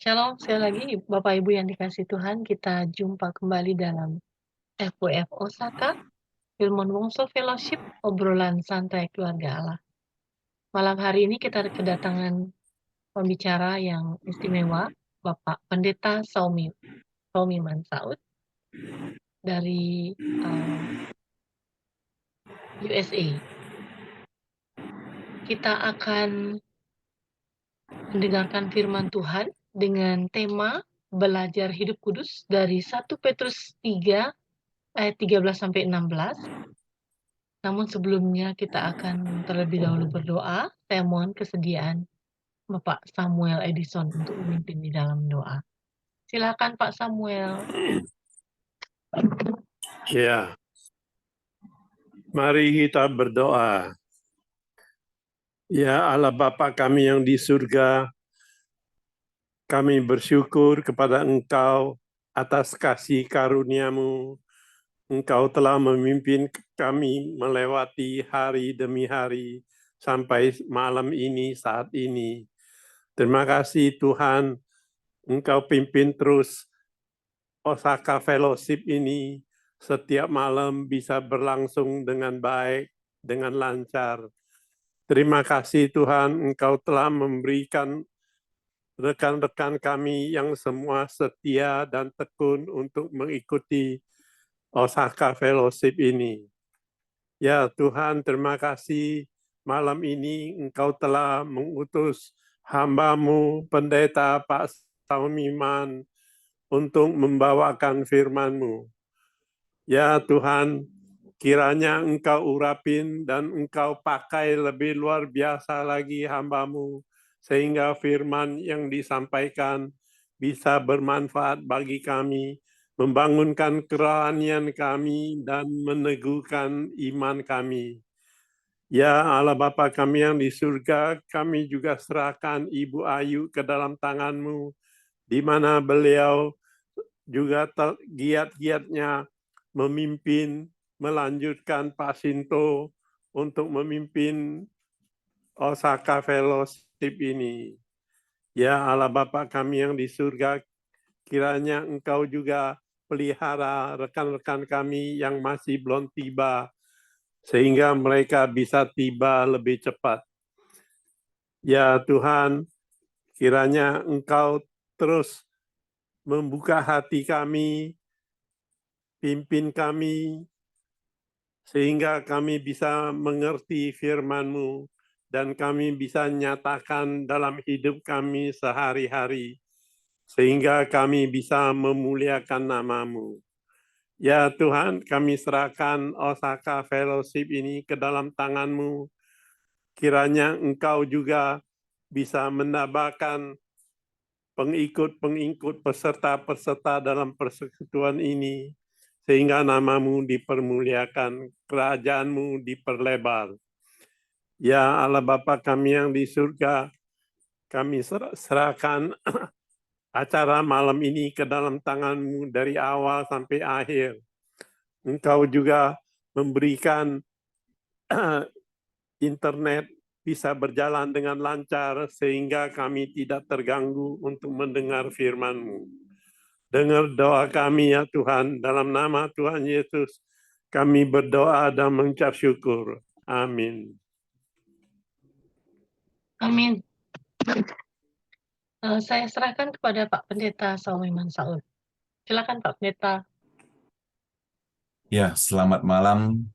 Shalom sekali lagi Bapak Ibu yang dikasih Tuhan, kita jumpa kembali dalam FWF Osaka, Firman Wongso Fellowship, obrolan santai keluarga Allah. Malam hari ini kita kedatangan pembicara yang istimewa, Bapak Pendeta Saumi Mansaud dari USA. Kita akan mendengarkan firman Tuhan dengan tema belajar hidup kudus dari 1 Petrus 3 ayat 13-16. Namun sebelumnya kita akan terlebih dahulu berdoa. Saya mohon kesediaan Bapak Samuel Edison untuk memimpin di dalam doa. Silakan Pak Samuel. Ya, mari kita berdoa. Ya Allah Bapa kami yang di surga, kami bersyukur kepada Engkau atas kasih karunia-Mu. Engkau telah memimpin kami melewati hari demi hari sampai malam ini, saat ini. Terima kasih Tuhan, Engkau pimpin terus Osaka Fellowship ini setiap malam bisa berlangsung dengan baik, dengan lancar. Terima kasih Tuhan, Engkau telah memberikan rekan-rekan kami yang semua setia dan tekun untuk mengikuti Osaka Fellowship ini. Ya Tuhan, terima kasih malam ini Engkau telah mengutus hamba-Mu, Pendeta Pak Saumiman, untuk membawakan firman-Mu. Ya Tuhan, kiranya Engkau urapin dan Engkau pakai lebih luar biasa lagi hamba-Mu, sehingga firman yang disampaikan bisa bermanfaat bagi kami, membangunkan kerohanian kami, dan meneguhkan iman kami. Ya Allah Bapa kami yang di surga, kami juga serahkan Ibu Ayu ke dalam tangan-Mu, di mana beliau juga giat-giatnya memimpin, melanjutkan Pak Sinto untuk memimpin Osaka Fellowship ini. Ya Allah Bapa kami yang di surga, kiranya Engkau juga pelihara rekan-rekan kami yang masih belum tiba, sehingga mereka bisa tiba lebih cepat. Ya Tuhan, kiranya Engkau terus membuka hati kami, pimpin kami, sehingga kami bisa mengerti firman-Mu, dan kami bisa nyatakan dalam hidup kami sehari-hari, sehingga kami bisa memuliakan nama-Mu. Ya Tuhan, kami serahkan Osaka Fellowship ini ke dalam tangan-Mu. Kiranya Engkau juga bisa menambahkan pengikut-pengikut, peserta-peserta dalam persekutuan ini, sehingga nama-Mu dipermuliakan, kerajaan-Mu diperlebar. Ya Allah Bapa kami yang di surga, kami serahkan acara malam ini ke dalam tangan-Mu dari awal sampai akhir. Engkau juga memberikan internet bisa berjalan dengan lancar sehingga kami tidak terganggu untuk mendengar firman-Mu. Dengar doa kami ya Tuhan, dalam nama Tuhan Yesus kami berdoa dan mengucap syukur. Amin. Amin. Saya serahkan kepada Pak Pendeta Saumi Mansaud. Silakan Pak Pendeta. Ya, selamat malam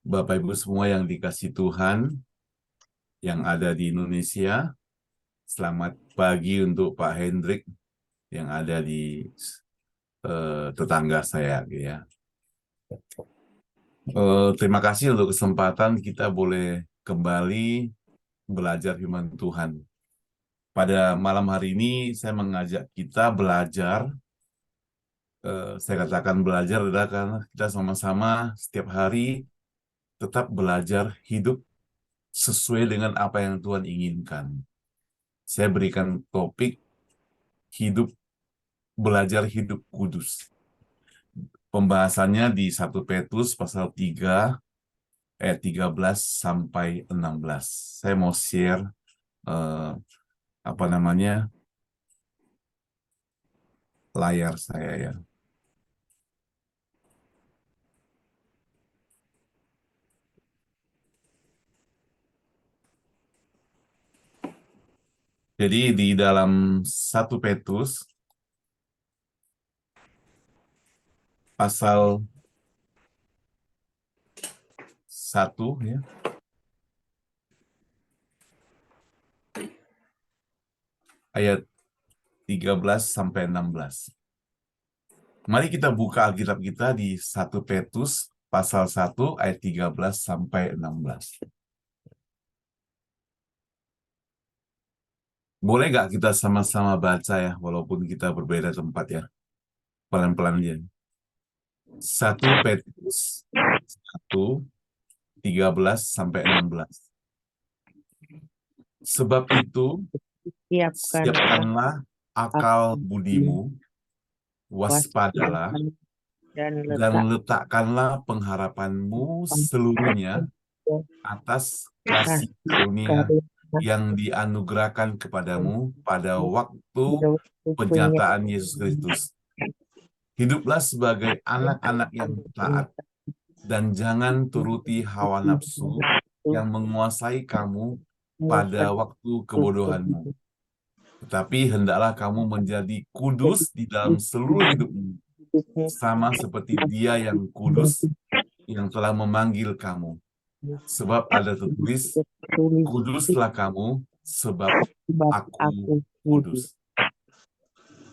Bapak Ibu semua yang dikasih Tuhan yang ada di Indonesia. Selamat pagi untuk Pak Hendrik yang ada di tetangga saya. Ya. Terima kasih untuk kesempatan kita boleh kembali belajar firman Tuhan. Pada malam hari ini saya mengajak kita belajar. Saya katakan belajar adalah karena kita sama-sama setiap hari tetap belajar hidup sesuai dengan apa yang Tuhan inginkan. Saya berikan topik belajar hidup kudus. Pembahasannya di 1 Petrus pasal 3 ayat 13 sampai 16. Saya mau share layar saya ya. Jadi di dalam 1 Petrus pasal 1 ya, ayat 13 sampai 16. Mari kita buka Alkitab kita di 1 Petrus pasal 1 ayat 13 sampai 16. Boleh nggak kita sama-sama baca ya, walaupun kita berbeda tempat ya, pelan-pelan aja. 1 Petrus 1, 13 sampai 16. Sebab itu, siapkanlah akal budimu, waspadalah, dan letakkanlah pengharapanmu seluruhnya atas kasih karunia yang dianugerahkan kepadamu pada waktu penyataan Yesus Kristus. Hiduplah sebagai anak-anak yang taat, dan jangan turuti hawa nafsu yang menguasai kamu pada waktu kebodohanmu. Tetapi hendaklah kamu menjadi kudus di dalam seluruh hidupmu, sama seperti Dia yang kudus yang telah memanggil kamu. Sebab ada tertulis, kuduslah kamu sebab aku kudus.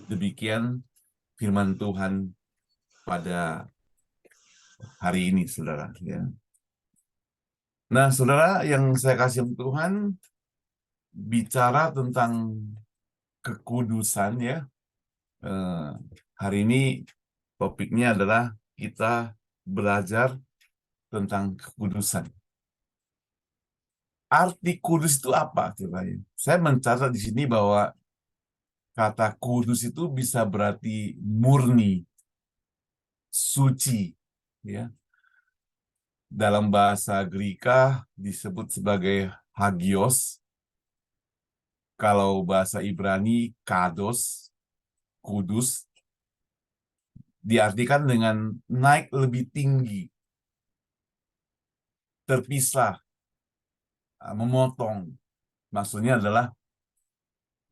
Demikian firman Tuhan pada hari ini, saudara. Ya. Nah, saudara yang saya kasih Tuhan, bicara tentang kekudusan ya. Hari ini topiknya adalah kita belajar tentang kekudusan. Arti kudus itu apa? Saya mencatat di sini bahwa kata kudus itu bisa berarti murni, suci, ya. Dalam bahasa Greka disebut sebagai hagios. Kalau bahasa Ibrani kados, kudus, diartikan dengan naik lebih tinggi, terpisah, memotong. Maksudnya adalah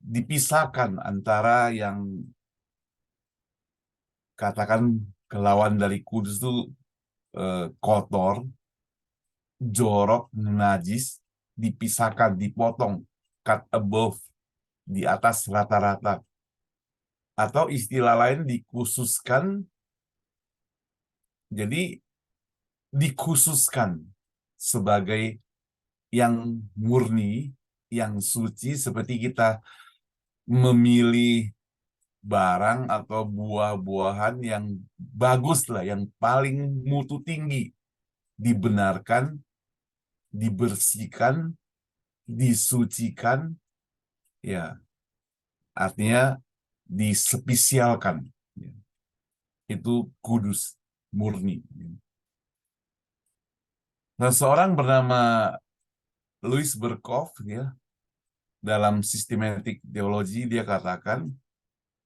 dipisahkan antara yang katakan kelawan dari kudus itu kotor, jorok, najis, dipisahkan, dipotong, cut above, di atas rata-rata. Atau istilah lain dikhususkan, jadi dikhususkan sebagai yang murni, yang suci, seperti kita memilih barang atau buah-buahan yang bagus lah, yang paling mutu tinggi, dibenarkan, dibersihkan, disucikan, ya artinya dispesialkan. Itu kudus, murni. Nah, seorang bernama Louis Berkhof, ya, dalam sistematik teologi dia katakan,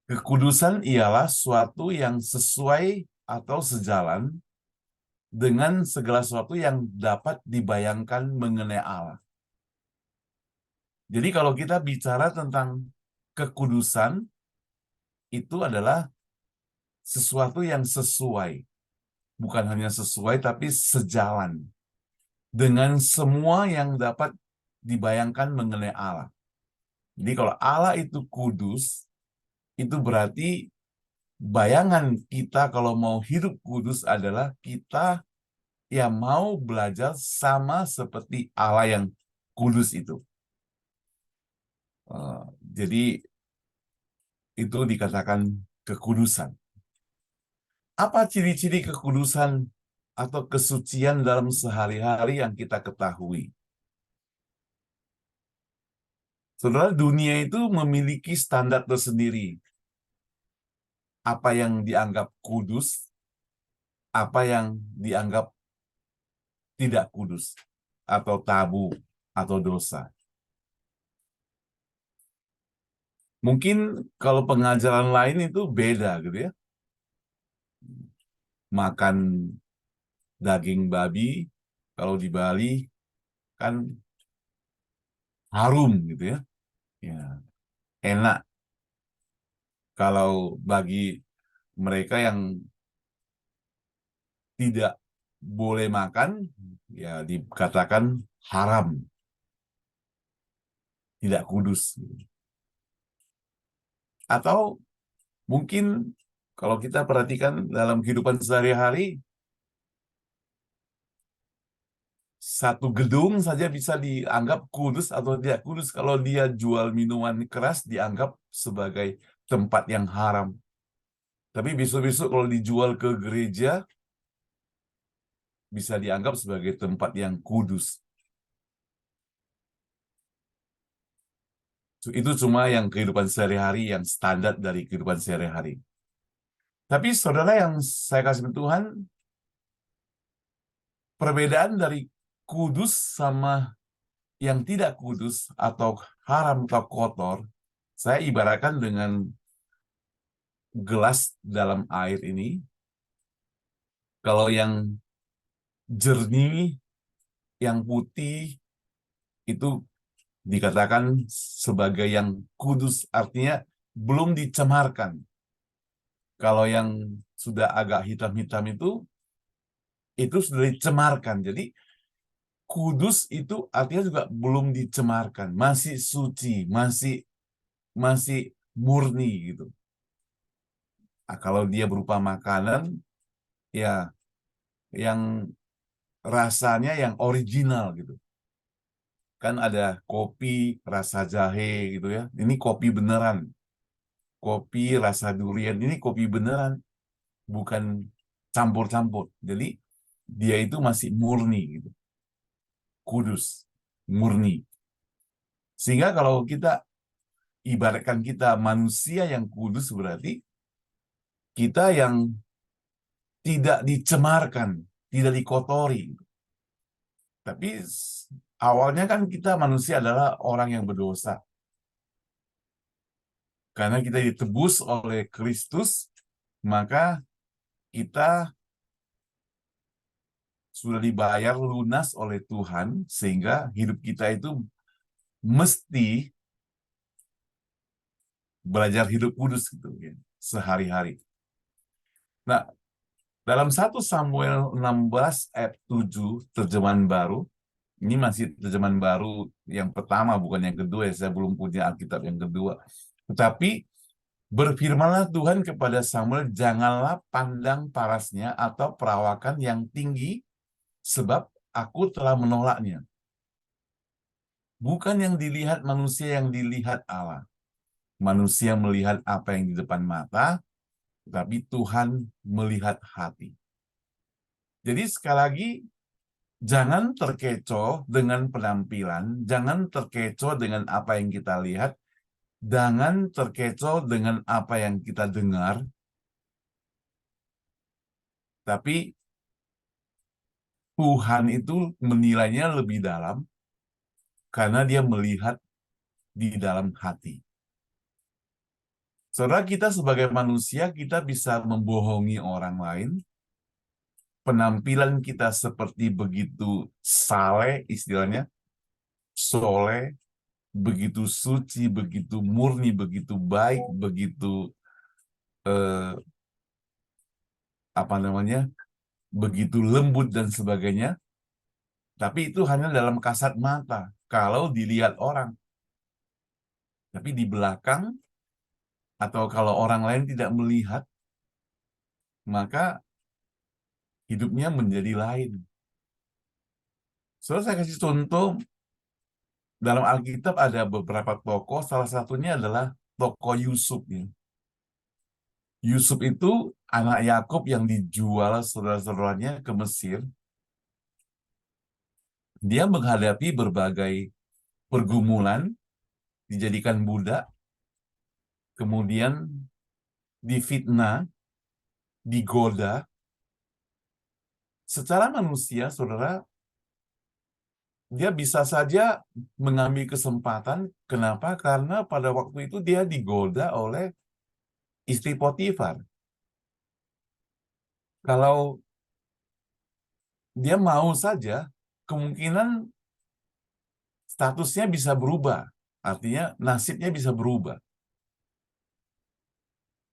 kekudusan ialah suatu yang sesuai atau sejalan dengan segala sesuatu yang dapat dibayangkan mengenai Allah. Jadi kalau kita bicara tentang kekudusan, itu adalah sesuatu yang sesuai. Bukan hanya sesuai, tapi sejalan dengan semua yang dapat dibayangkan mengenai Allah. Jadi kalau Allah itu kudus, itu berarti bayangan kita kalau mau hidup kudus adalah kita yang mau belajar sama seperti Allah yang kudus itu. Jadi itu dikatakan kekudusan. Apa ciri-ciri kekudusan atau kesucian dalam sehari-hari yang kita ketahui? Saudara, dunia itu memiliki standar tersendiri. Apa yang dianggap kudus, apa yang dianggap tidak kudus, atau tabu, atau dosa. Mungkin kalau pengajaran lain itu beda gitu ya. Makan daging babi, kalau di Bali kan harum gitu ya. Ya, enak. Kalau bagi mereka yang tidak boleh makan, ya dikatakan haram, tidak kudus. Atau mungkin kalau kita perhatikan dalam kehidupan sehari-hari, satu gedung saja bisa dianggap kudus atau tidak kudus. Kalau dia jual minuman keras dianggap sebagai tempat yang haram. Tapi besok-besok kalau dijual ke gereja, bisa dianggap sebagai tempat yang kudus. Itu cuma yang kehidupan sehari-hari, yang standar dari kehidupan sehari-hari. Tapi saudara yang saya kasih Tuhan, perbedaan dari kudus sama yang tidak kudus atau haram atau kotor, saya ibaratkan dengan gelas dalam air ini. Kalau yang jernih, yang putih, itu dikatakan sebagai yang kudus, artinya belum dicemarkan. Kalau yang sudah agak hitam-hitam itu sudah dicemarkan. Jadi kudus itu artinya juga belum dicemarkan, masih suci, masih murni gitu. Nah, kalau dia berupa makanan, ya yang rasanya yang original gitu. Kan ada kopi rasa jahe gitu ya. Ini kopi beneran. Kopi rasa durian, ini kopi beneran, bukan campur-campur. Jadi dia itu masih murni gitu. Kudus, murni. Sehingga kalau kita ibaratkan kita manusia yang kudus, berarti kita yang tidak dicemarkan, tidak dikotori. Tapi awalnya kan kita manusia adalah orang yang berdosa. Karena kita ditebus oleh Kristus, maka kita sudah dibayar lunas oleh Tuhan, sehingga hidup kita itu mesti belajar hidup kudus gitu ya, sehari-hari. Nah, dalam 1 Samuel 16 ayat 7 terjemahan baru, ini masih terjemahan baru yang pertama, bukan yang kedua, ya, saya belum punya Alkitab yang kedua. Tetapi berfirmanlah Tuhan kepada Samuel, janganlah pandang parasnya atau perawakan yang tinggi, sebab aku telah menolaknya. Bukan yang dilihat manusia, yang dilihat Allah. Manusia melihat apa yang di depan mata, tapi Tuhan melihat hati. Jadi sekali lagi, jangan terkecoh dengan penampilan, jangan terkecoh dengan apa yang kita lihat, jangan terkecoh dengan apa yang kita dengar, tapi Tuhan itu menilainya lebih dalam karena dia melihat di dalam hati. Saudara, kita sebagai manusia, kita bisa membohongi orang lain. Penampilan kita seperti begitu saleh, istilahnya, soleh, begitu suci, begitu murni, begitu baik, begitu begitu lembut dan sebagainya. Tapi itu hanya dalam kasat mata kalau dilihat orang. Tapi di belakang, atau kalau orang lain tidak melihat, maka hidupnya menjadi lain. So, saya kasih contoh, dalam Alkitab ada beberapa tokoh, salah satunya adalah tokoh Yusuf. Ya. Yusuf itu anak Yakub yang dijual saudara-saudaranya ke Mesir. Dia menghadapi berbagai pergumulan, dijadikan budak, kemudian difitnah, digoda. Secara manusia, saudara, dia bisa saja mengambil kesempatan. Kenapa? Karena pada waktu itu dia digoda oleh istri Potifar. Kalau dia mau saja, kemungkinan statusnya bisa berubah. Artinya nasibnya bisa berubah.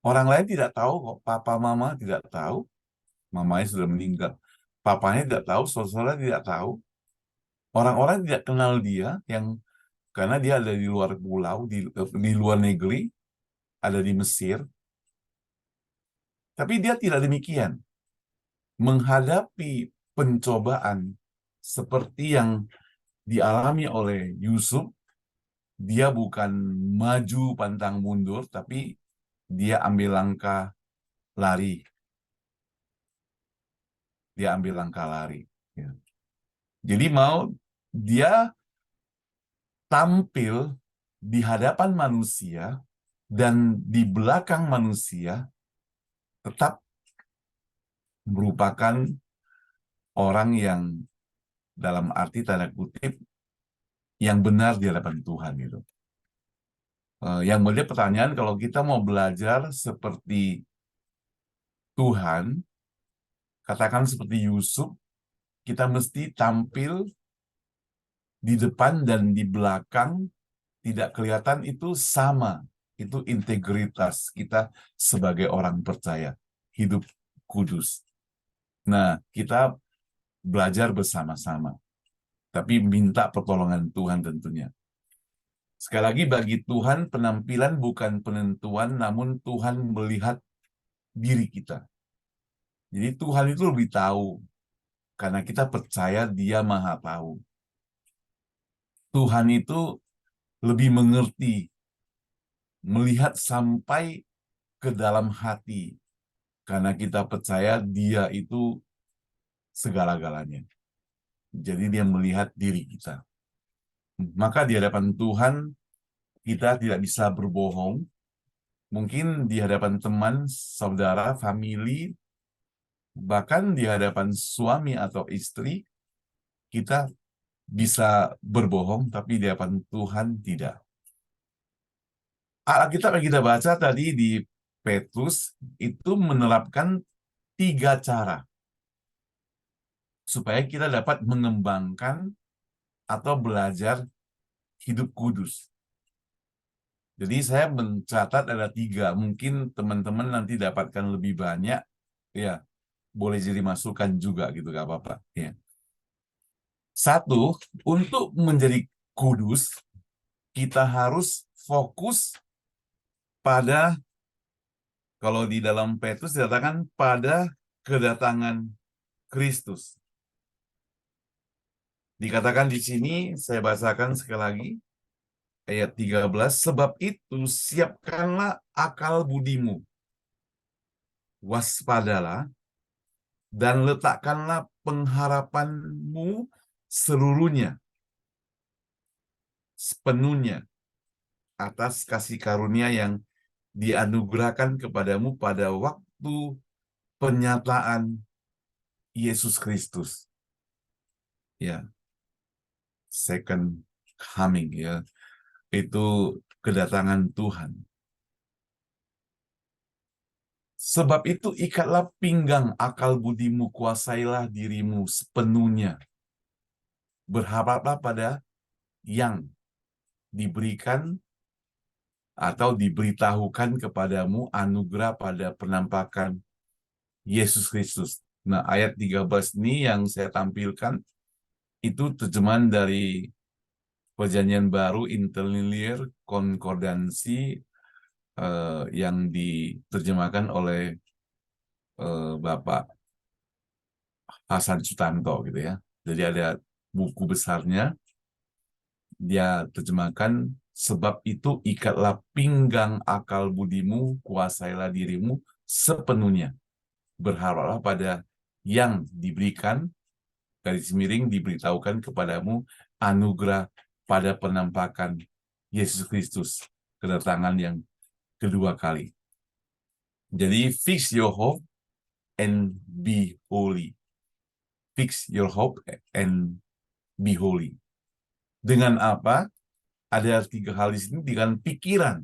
Orang lain tidak tahu kok, papa mama tidak tahu, mamanya sudah meninggal. Papanya tidak tahu, saudara tidak tahu. Orang-orang tidak kenal dia karena dia ada di luar pulau, di luar negeri, ada di Mesir. Tapi dia tidak demikian. Menghadapi pencobaan seperti yang dialami oleh Yusuf, dia bukan maju pantang mundur, tapi dia ambil langkah lari. Dia ambil langkah lari. Ya. Jadi dia tampil di hadapan manusia dan di belakang manusia tetap merupakan orang yang dalam arti tanda kutip yang benar di hadapan Tuhan gitu. Yang mulia pertanyaan, kalau kita mau belajar seperti Tuhan, katakan seperti Yusuf, kita mesti tampil di depan dan di belakang, tidak kelihatan, itu sama. Itu integritas kita sebagai orang percaya, hidup kudus. Nah, kita belajar bersama-sama. Tapi minta pertolongan Tuhan tentunya. Sekali lagi, bagi Tuhan penampilan bukan penentuan, namun Tuhan melihat diri kita. Jadi Tuhan itu lebih tahu, karena kita percaya Dia Maha Tahu. Tuhan itu lebih mengerti, melihat sampai ke dalam hati, karena kita percaya Dia itu segala-galanya. Jadi Dia melihat diri kita. Maka di hadapan Tuhan, kita tidak bisa berbohong. Mungkin di hadapan teman, saudara, famili, bahkan di hadapan suami atau istri, kita bisa berbohong, tapi di hadapan Tuhan tidak. Alkitab yang kita baca tadi di Petrus itu menerapkan 3 cara supaya kita dapat mengembangkan atau belajar hidup kudus. Jadi saya mencatat ada 3, mungkin teman-teman nanti dapatkan lebih banyak, ya boleh jadi masukan juga gitu, gak apa-apa. Ya. 1, untuk menjadi kudus, kita harus fokus pada, kalau di dalam Petrus dikatakan pada kedatangan Kristus. Dikatakan di sini, saya bacakan sekali lagi, ayat 13, sebab itu siapkanlah akal budimu, waspadalah, dan letakkanlah pengharapanmu seluruhnya, sepenuhnya, atas kasih karunia yang dianugerahkan kepadamu pada waktu penyataan Yesus Kristus. Ya, second coming, ya, itu kedatangan Tuhan. Sebab itu ikatlah pinggang akal budimu, kuasailah dirimu sepenuhnya. Berharaplah pada yang diberikan atau diberitahukan kepadamu anugerah pada penampakan Yesus Kristus. Nah, ayat 13 ini yang saya tampilkan, itu terjemahan dari Perjanjian Baru Interlinear Konkordansi yang diterjemahkan oleh Bapak Hasan Sutanto gitu ya. Jadi ada buku besarnya, dia terjemahkan, sebab itu ikatlah pinggang akal budimu, kuasailah dirimu sepenuhnya. Berharaplah pada yang diberikan, garis miring, diberitahukan kepadamu anugerah pada penampakan Yesus Kristus, kedatangan yang kedua kali. Jadi fix your hope and be holy. Fix your hope and be holy. Dengan apa? Ada 3 hal di sini, dengan pikiran.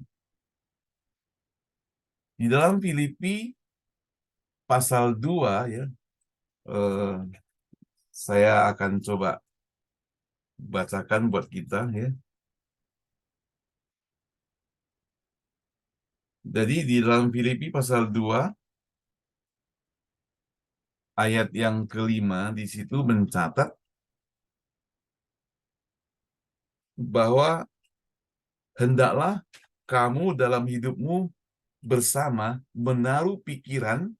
Di dalam Filipi pasal 2 ya, saya akan coba bacakan buat kita ya. Jadi di dalam Filipi pasal 2 ayat yang kelima di situ mencatat bahwa hendaklah kamu dalam hidupmu bersama menaruh pikiran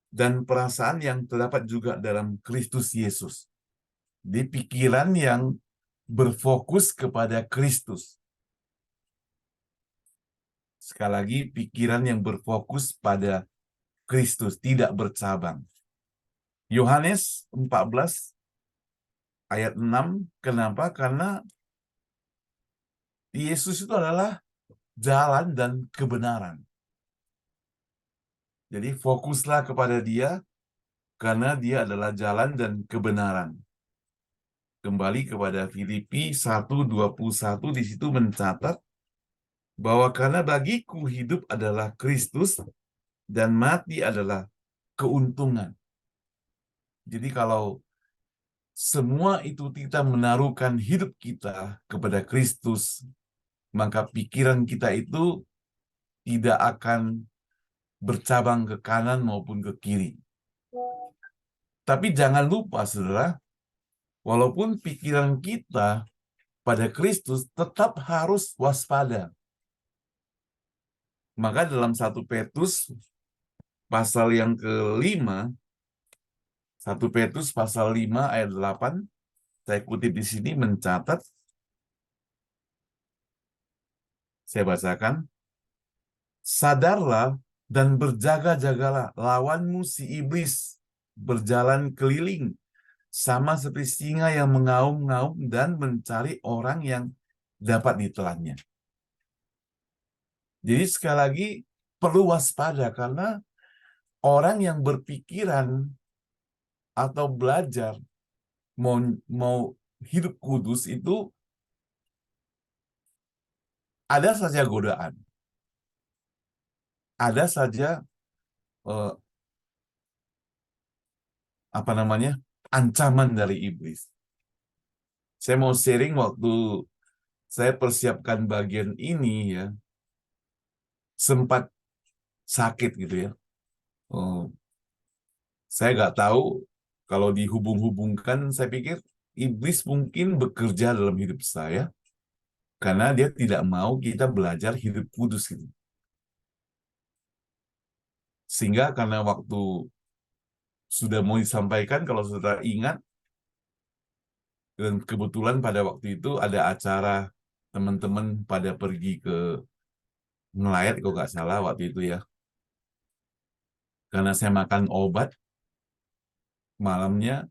dan perasaan yang terdapat juga dalam Kristus Yesus. Di pikiran yang berfokus kepada Kristus. Sekali lagi, pikiran yang berfokus pada Kristus, tidak bercabang. Yohanes 14 ayat 6, kenapa? Karena Yesus itu adalah jalan dan kebenaran. Jadi fokuslah kepada Dia, karena Dia adalah jalan dan kebenaran. Kembali kepada Filipi 1:21, di situ mencatat bahwa karena bagiku hidup adalah Kristus dan mati adalah keuntungan. Jadi kalau semua itu kita menaruhkan hidup kita kepada Kristus, maka pikiran kita itu tidak akan bercabang ke kanan maupun ke kiri. Tapi jangan lupa, saudara, walaupun pikiran kita pada Kristus tetap harus waspada. Maka dalam 1 Petrus pasal yang ke-5, 1 Petrus pasal 5 ayat 8, saya kutip di sini mencatat, saya bacakan, sadarlah dan berjaga-jagalah, lawanmu si iblis berjalan keliling, sama seperti singa yang mengaum-ngaum dan mencari orang yang dapat ditelannya. Jadi sekali lagi perlu waspada, karena orang yang berpikiran atau belajar mau hidup kudus itu ada saja godaan, ada saja ancaman dari iblis. Saya mau sharing waktu saya persiapkan bagian ini ya, sempat sakit gitu ya. Saya nggak tahu, kalau dihubung-hubungkan, saya pikir iblis mungkin bekerja dalam hidup saya karena dia tidak mau kita belajar hidup kudus gitu. Sehingga karena waktu sudah mau disampaikan, kalau saudara ingat, dan kebetulan pada waktu itu ada acara teman-teman pada pergi ke ngelayat, kalau nggak salah waktu itu ya. Karena saya makan obat, malamnya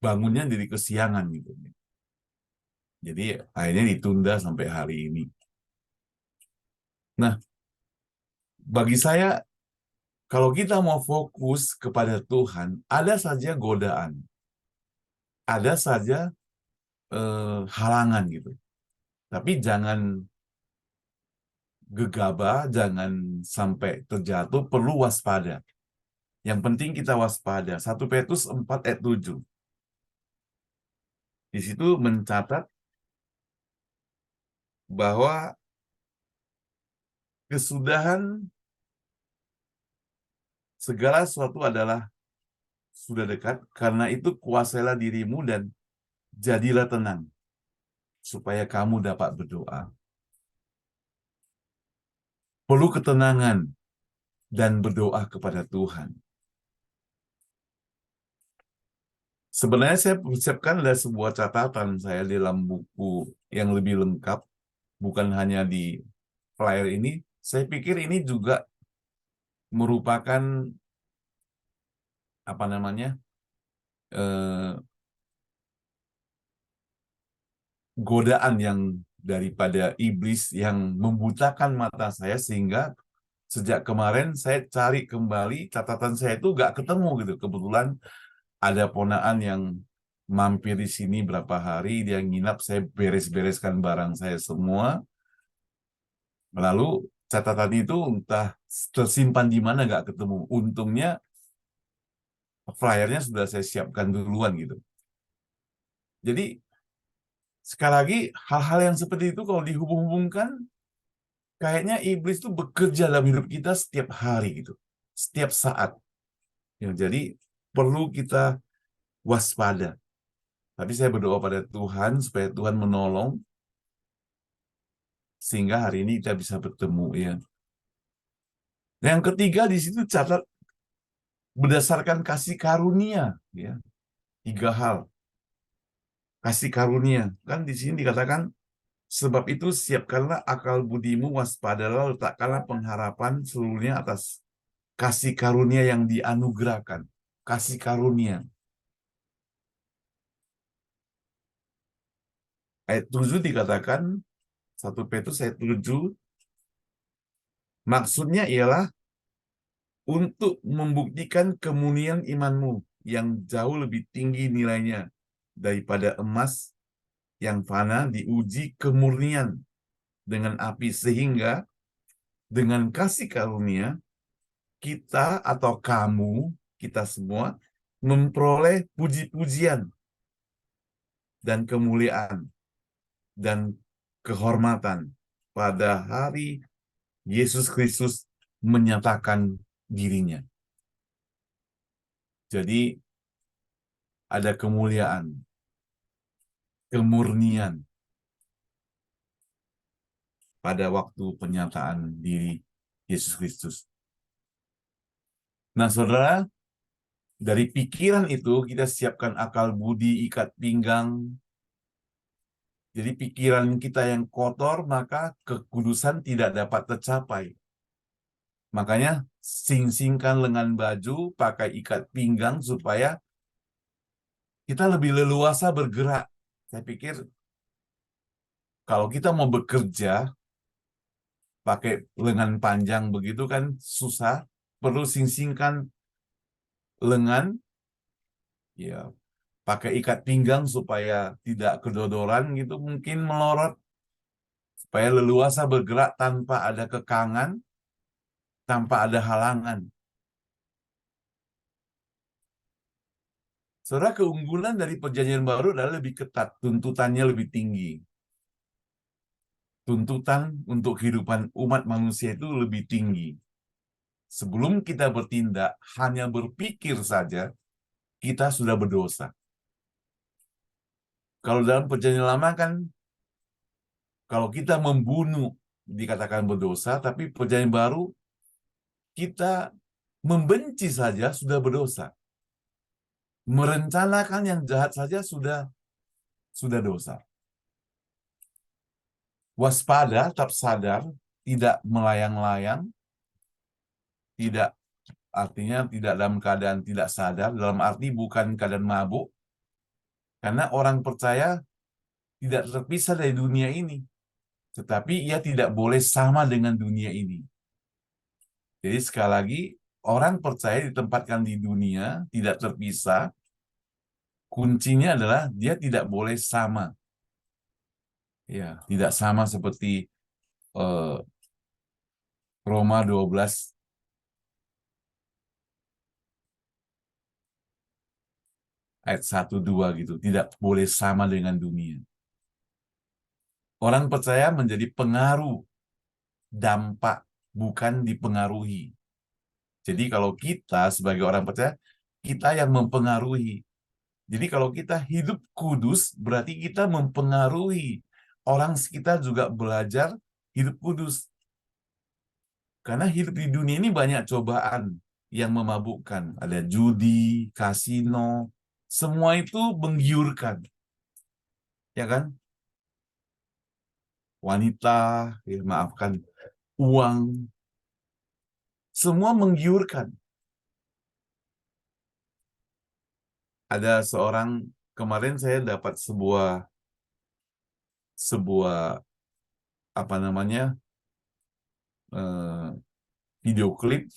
bangunnya jadi kesiangan gitu. Jadi akhirnya ditunda sampai hari ini. Nah, bagi saya, kalau kita mau fokus kepada Tuhan, ada saja godaan, ada saja halangan gitu. Tapi jangan gegabah, jangan sampai terjatuh, perlu waspada. Yang penting kita waspada. 1 Petrus 4 ayat 7. Di situ mencatat bahwa kesudahan segala sesuatu adalah sudah dekat, karena itu kuasailah dirimu dan jadilah tenang, supaya kamu dapat berdoa. Perlu ketenangan dan berdoa kepada Tuhan. Sebenarnya saya persiapkan ada sebuah catatan saya di dalam buku yang lebih lengkap, bukan hanya di flyer ini. Saya pikir ini juga merupakan godaan yang daripada iblis yang membutakan mata saya, sehingga sejak kemarin saya cari kembali catatan saya itu nggak ketemu gitu. Kebetulan ada ponaan yang mampir di sini berapa hari, dia nginap, saya beres-bereskan barang saya semua. Lalu catatan itu entah tersimpan di mana nggak ketemu. Untungnya flyernya sudah saya siapkan duluan gitu. Jadi sekali lagi hal-hal yang seperti itu kalau dihubung-hubungkan, kayaknya iblis itu bekerja dalam hidup kita setiap hari gitu, setiap saat. Ya, jadi perlu kita waspada. Tapi saya berdoa pada Tuhan supaya Tuhan menolong sehingga hari ini kita bisa bertemu ya. Yang ketiga di situ catat berdasarkan kasih karunia ya. 3 hal. Kasih karunia. Kan di sini dikatakan sebab itu siapkanlah akal budimu, waspadalah, letakkanlah pengharapan seluruhnya atas kasih karunia yang dianugerahkan. Kasih karunia. Ayat 7 dikatakan, 1 Petrus ayat 7, maksudnya ialah untuk membuktikan kemurnian imanmu yang jauh lebih tinggi nilainya daripada emas yang fana diuji kemurnian dengan api, sehingga dengan kasih karunia kita atau kamu, kita semua memperoleh puji-pujian dan kemuliaan dan kehormatan pada hari Yesus Kristus menyatakan dirinya. Jadi ada kemuliaan, kemurnian pada waktu penyataan diri Yesus Kristus. Nah, saudara, dari pikiran itu kita siapkan akal budi, ikat pinggang. Jadi pikiran kita yang kotor, maka kekudusan tidak dapat tercapai. Makanya sing-singkan lengan baju, pakai ikat pinggang supaya kita lebih leluasa bergerak. Saya pikir kalau kita mau bekerja, pakai lengan panjang begitu kan susah, perlu sing-singkan lengan, ya pakai ikat pinggang supaya tidak kedodoran gitu, mungkin melorot, supaya leluasa bergerak tanpa ada kekangan, tanpa ada halangan. Saudara, keunggulan dari perjanjian baru adalah lebih ketat, tuntutannya lebih tinggi. Tuntutan untuk kehidupan umat manusia itu lebih tinggi. Sebelum kita bertindak, hanya berpikir saja, kita sudah berdosa. Kalau dalam perjanjian lama kan, kalau kita membunuh, dikatakan berdosa, tapi perjanjian baru, kita membenci saja sudah berdosa. Merencanakan yang jahat saja sudah dosa. Waspada, tetap sadar, tidak melayang-layang, tidak artinya tidak dalam keadaan tidak sadar, dalam arti bukan keadaan mabuk, karena orang percaya tidak terpisah dari dunia ini, tetapi ia tidak boleh sama dengan dunia ini. Jadi sekali lagi, orang percaya ditempatkan di dunia, tidak terpisah, kuncinya adalah dia tidak boleh sama. Ya, tidak sama seperti Roma 12 ayat 1-2 gitu, tidak boleh sama dengan dunia. Orang percaya menjadi pengaruh, dampak, bukan dipengaruhi. Jadi kalau kita sebagai orang percaya, kita yang mempengaruhi. Jadi kalau kita hidup kudus, berarti kita mempengaruhi orang sekitar juga belajar hidup kudus. Karena hidup di dunia ini banyak cobaan yang memabukkan. Ada judi, kasino, semua itu menggiurkan. Ya kan? Wanita, ya maafkan, uang, semua menggiurkan. Ada seorang, kemarin saya dapat sebuah apa namanya, video klip,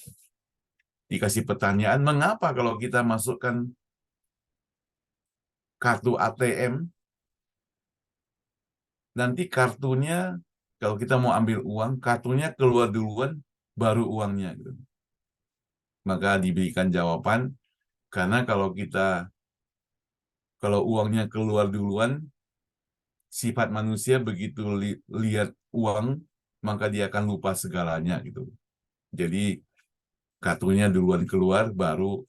dikasih pertanyaan, mengapa kalau kita masukkan kartu ATM, nanti kartunya, kalau kita mau ambil uang, kartunya keluar duluan, baru uangnya. Gitu. Maka diberikan jawaban, karena kalau uangnya keluar duluan, sifat manusia begitu lihat uang, maka dia akan lupa segalanya gitu. Jadi kartunya duluan keluar, baru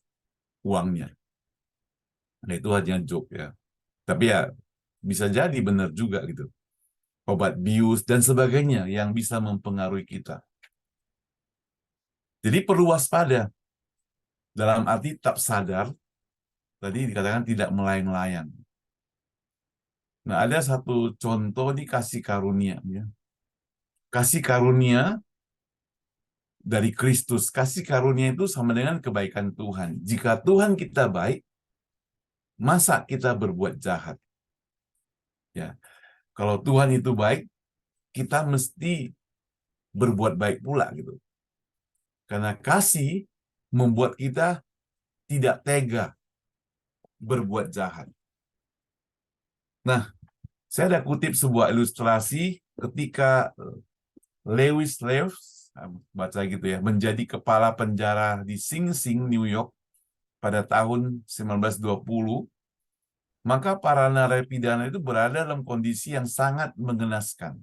uangnya. Nah itu hanya joke ya. Tapi ya bisa jadi benar juga gitu. Obat bius dan sebagainya yang bisa mempengaruhi kita. Jadi perlu waspada. Dalam arti tetap sadar, tadi dikatakan tidak melayang-layang. Nah, ada satu contoh di kasih karunia. Ya. Kasih karunia dari Kristus. Kasih karunia itu sama dengan kebaikan Tuhan. Jika Tuhan kita baik, masa kita berbuat jahat? Ya, kalau Tuhan itu baik, kita mesti berbuat baik pula gitu. Karena kasih membuat kita tidak tega berbuat jahat. Nah, saya ada kutip sebuah ilustrasi ketika Lewis Lews, baca gitu ya, menjadi kepala penjara di Sing Sing, New York pada tahun 1920, maka para narapidana itu berada dalam kondisi yang sangat mengenaskan.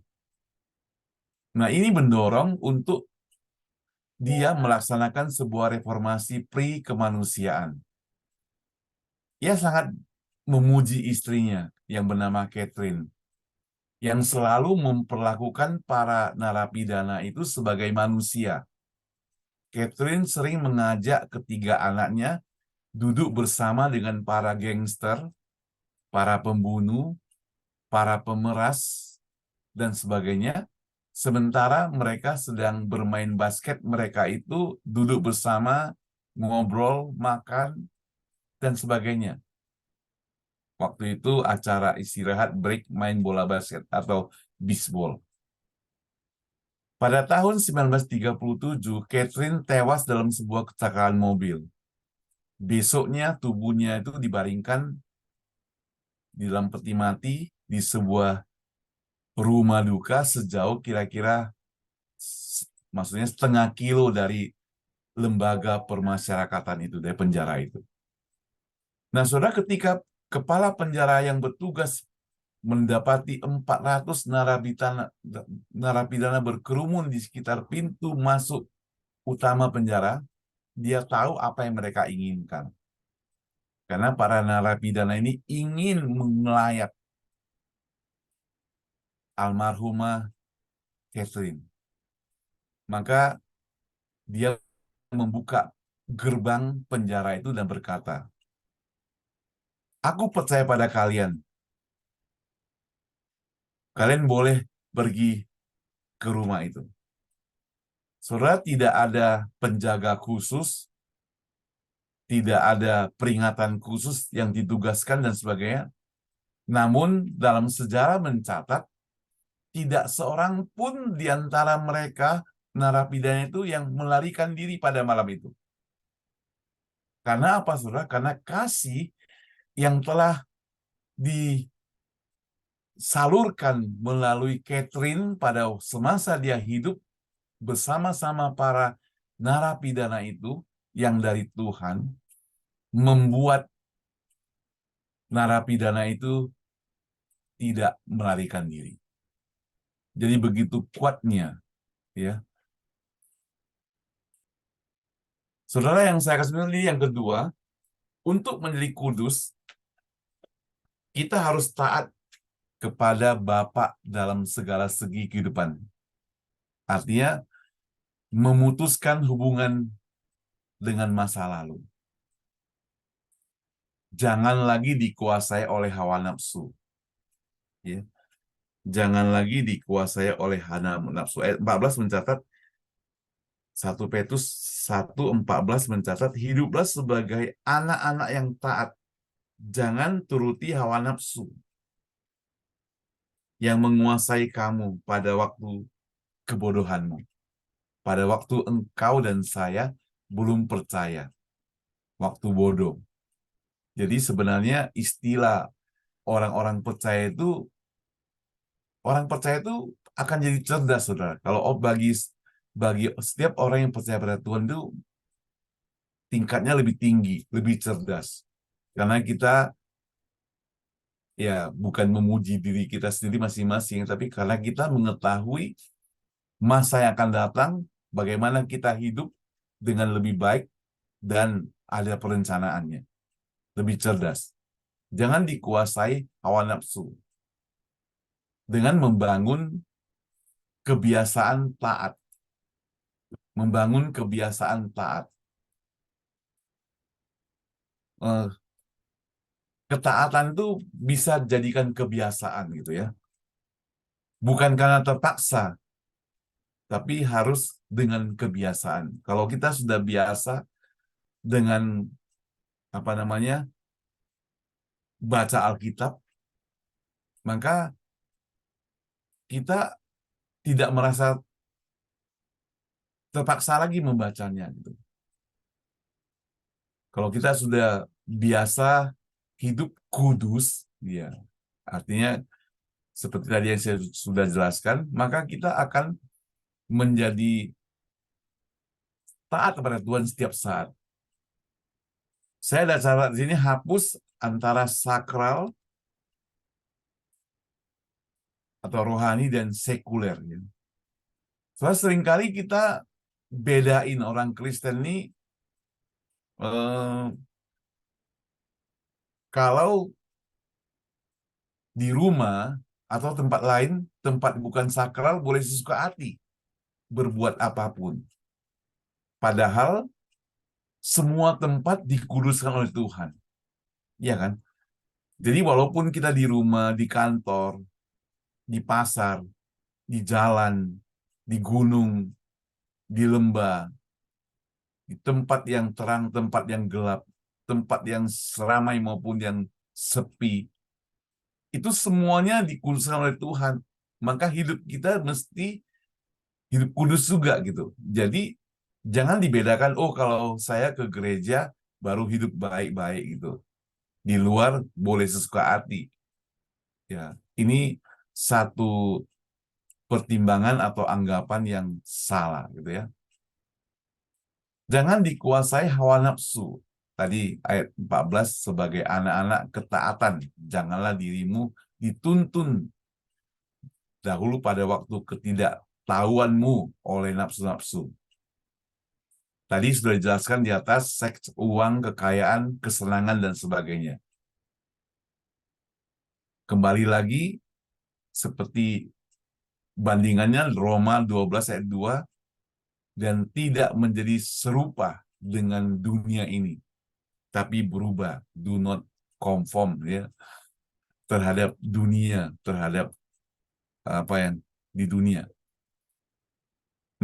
Nah, ini mendorong untuk dia melaksanakan sebuah reformasi pri-kemanusiaan. Ia sangat memuji istrinya yang bernama Catherine, yang selalu memperlakukan para narapidana itu sebagai manusia. Catherine sering mengajak ketiga anaknya duduk bersama dengan para gangster, para pembunuh, para pemeras, dan sebagainya. Sementara mereka sedang bermain basket, mereka itu duduk bersama, ngobrol, makan, dan sebagainya. Waktu itu acara istirahat break main bola basket atau bisbol. Pada tahun 1937, Catherine tewas dalam sebuah kecelakaan mobil. Besoknya tubuhnya itu dibaringkan di dalam peti mati di sebuah rumah duka sejauh kira-kira maksudnya setengah kilo dari lembaga permasyarakatan itu, dari penjara itu. Nah, saudara, ketika kepala penjara yang bertugas mendapati 400 narapidana berkerumun di sekitar pintu masuk utama penjara, dia tahu apa yang mereka inginkan. Karena para narapidana ini ingin mengelayat almarhumah Catherine. Maka dia membuka gerbang penjara itu dan berkata, "Aku percaya pada kalian. Kalian boleh pergi ke rumah itu." Saudara, tidak ada penjaga khusus, tidak ada peringatan khusus yang ditugaskan dan sebagainya. Namun dalam sejarah mencatat, tidak seorang pun di antara mereka narapidana itu yang melarikan diri pada malam itu. Karena apa, saudara? Karena kasih yang telah disalurkan melalui Catherine pada semasa dia hidup bersama-sama para narapidana itu yang dari Tuhan, membuat narapidana itu tidak melarikan diri. Jadi begitu kuatnya, ya. Saudara, yang saya kasih ini yang kedua, untuk menjadi kudus, kita harus taat kepada Bapa dalam segala segi kehidupan. Artinya, memutuskan hubungan dengan masa lalu. Jangan lagi dikuasai oleh hawa nafsu. Ya. Jangan lagi dikuasai oleh hawa nafsu. Ayat 14 mencatat, 1 Petrus 1:14 mencatat, hiduplah sebagai anak-anak yang taat. Jangan turuti hawa nafsu yang menguasai kamu pada waktu kebodohanmu. Pada waktu engkau dan saya belum percaya. Waktu bodoh. Jadi sebenarnya istilah orang percaya itu akan jadi cerdas, saudara. Kalau bagi setiap orang yang percaya pada Tuhan itu tingkatnya lebih tinggi, lebih cerdas. Karena kita ya bukan memuji diri kita sendiri masing-masing, tapi karena kita mengetahui masa yang akan datang, bagaimana kita hidup dengan lebih baik dan ada perencanaannya, lebih cerdas. Jangan dikuasai hawa nafsu dengan membangun kebiasaan taat. Membangun kebiasaan taat. Ketaatan itu bisa jadikan kebiasaan gitu ya. Bukan karena terpaksa, tapi harus dengan kebiasaan. Kalau kita sudah biasa dengan baca Alkitab, maka kita tidak merasa terpaksa lagi membacanya gitu. Kalau kita sudah biasa hidup kudus, ya, artinya seperti tadi yang saya sudah jelaskan, maka kita akan menjadi taat kepada Tuhan setiap saat. Saya ada cara di sini hapus antara sakral atau rohani dan sekuler. Ya. Soalnya seringkali kita bedain orang Kristen ini kalau di rumah atau tempat lain, tempat bukan sakral, boleh sesuka hati berbuat apapun. Padahal semua tempat dikuduskan oleh Tuhan. Iya kan? Jadi walaupun kita di rumah, di kantor, di pasar, di jalan, di gunung, di lembah, di tempat yang terang, tempat yang gelap, tempat yang seramai maupun yang sepi, itu semuanya dikuduskan oleh Tuhan. Maka hidup kita mesti hidup kudus juga gitu. Jadi jangan dibedakan, oh kalau saya ke gereja baru hidup baik-baik gitu. Di luar boleh sesuka hati. Ya, ini satu pertimbangan atau anggapan yang salah gitu ya. Jangan dikuasai hawa nafsu. Tadi ayat 14 sebagai anak-anak ketaatan, janganlah dirimu dituntun dahulu pada waktu ketidaktahuanmu oleh nafsu-nafsu. Tadi sudah dijelaskan di atas, seks, uang, kekayaan, kesenangan, dan sebagainya. Kembali lagi, seperti bandingannya Roma 12 ayat 2, dan tidak menjadi serupa dengan dunia ini, tapi berubah, do not conform ya, terhadap dunia, terhadap apa yang di dunia.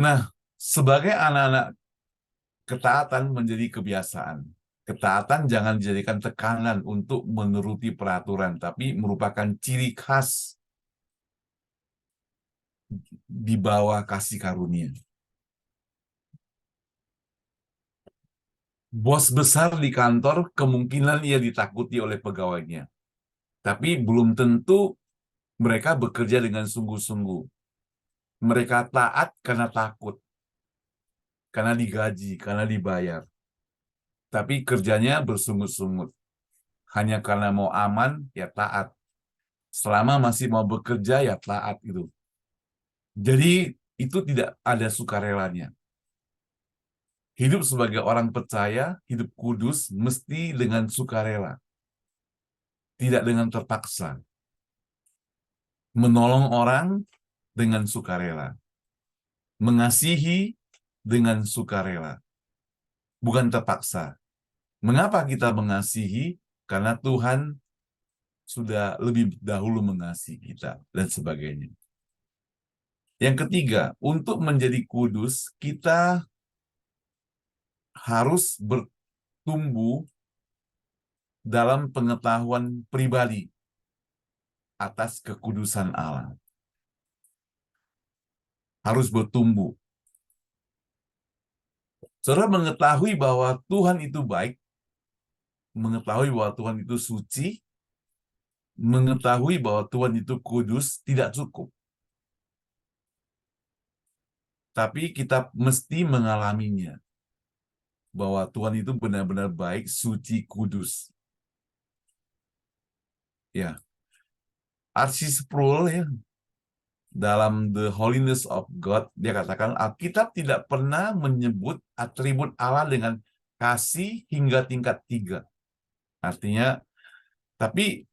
Nah, sebagai anak-anak, ketaatan menjadi kebiasaan. Ketaatan jangan dijadikan tekanan untuk menuruti peraturan, tapi merupakan ciri khas di bawah kasih karunia. Bos besar di kantor kemungkinan ia ditakuti oleh pegawainya, tapi belum tentu mereka bekerja dengan sungguh-sungguh. Mereka taat karena takut, karena digaji, karena dibayar. Tapi kerjanya bersungut-sungut. Hanya karena mau aman, ya taat. Selama masih mau bekerja, ya taat gitu. Jadi itu tidak ada sukarelanya. Hidup sebagai orang percaya, hidup kudus, mesti dengan sukarela. Tidak dengan terpaksa. Menolong orang dengan sukarela. Mengasihi dengan sukarela. Bukan terpaksa. Mengapa kita mengasihi? Karena Tuhan sudah lebih dahulu mengasihi kita, dan sebagainya. Yang ketiga, untuk menjadi kudus, kita harus bertumbuh dalam pengetahuan pribadi atas kekudusan Allah. Harus bertumbuh. Saudara mengetahui bahwa Tuhan itu baik, mengetahui bahwa Tuhan itu suci, mengetahui bahwa Tuhan itu kudus tidak cukup. Tapi kita mesti mengalaminya. Bahwa Tuhan itu benar-benar baik, suci, kudus. Ya. R.C. Sproul ya, dalam The Holiness of God, dia katakan Alkitab tidak pernah menyebut atribut Allah dengan kasih hingga tingkat 3. Artinya, tapi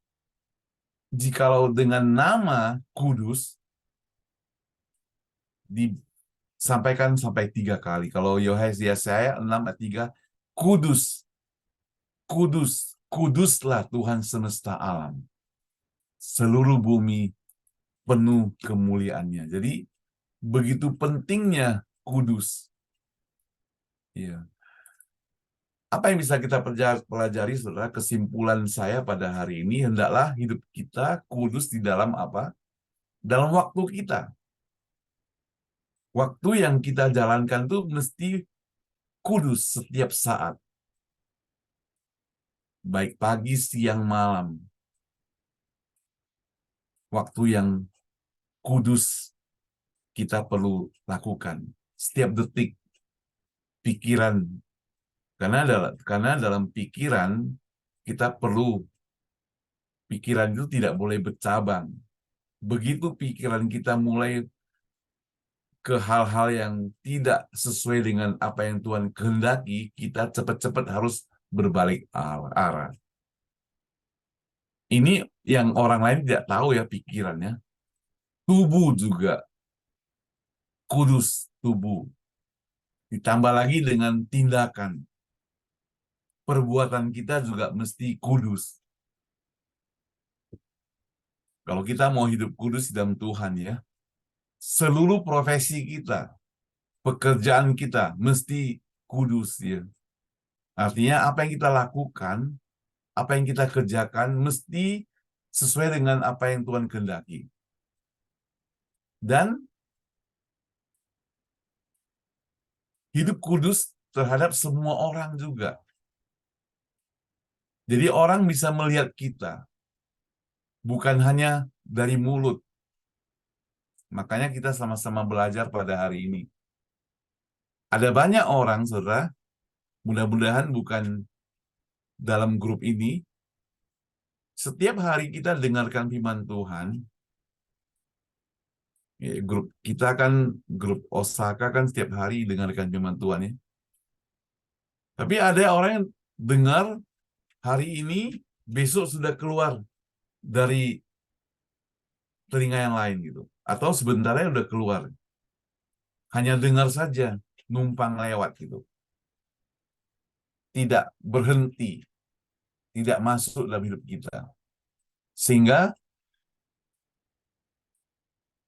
jikalau dengan nama kudus disampaikan sampai 3 kali. Kalau Yesaya 6 ayat 3, kudus, kudus, kuduslah Tuhan semesta alam. Seluruh bumi penuh kemuliaannya. Jadi begitu pentingnya kudus. Ya. Apa yang bisa kita pelajari, saudara? Kesimpulan saya pada hari ini, hendaklah hidup kita kudus di dalam apa? Dalam waktu kita. Waktu yang kita jalankan itu mesti kudus setiap saat. Baik pagi, siang, malam. Waktu yang kudus kita perlu lakukan. Setiap detik, pikiran. Karena dalam pikiran, kita perlu, pikiran itu tidak boleh bercabang. Begitu pikiran kita mulai ke hal-hal yang tidak sesuai dengan apa yang Tuhan kehendaki, kita cepat-cepat harus berbalik arah. Ini yang orang lain tidak tahu ya pikirannya. Tubuh juga kudus, tubuh. Ditambah lagi dengan tindakan. Perbuatan kita juga mesti kudus. Kalau kita mau hidup kudus di dalam Tuhan ya, seluruh profesi kita, pekerjaan kita mesti kudus ya. Artinya apa yang kita lakukan, apa yang kita kerjakan mesti sesuai dengan apa yang Tuhan kehendaki. Dan hidup kudus terhadap semua orang juga. Jadi orang bisa melihat kita, bukan hanya dari mulut. Makanya kita sama-sama belajar pada hari ini. Ada banyak orang, saudara, mudah-mudahan bukan dalam grup ini, setiap hari kita dengarkan firman Tuhan, ya, grup kita kan, grup Osaka kan setiap hari dengarkan firman Tuhan ya. Tapi ada orang yang dengar hari ini, besok sudah keluar dari telinga yang lain gitu. Atau sebentarnya udah keluar. Hanya dengar saja, numpang lewat gitu. Tidak berhenti, tidak masuk dalam hidup kita. Sehingga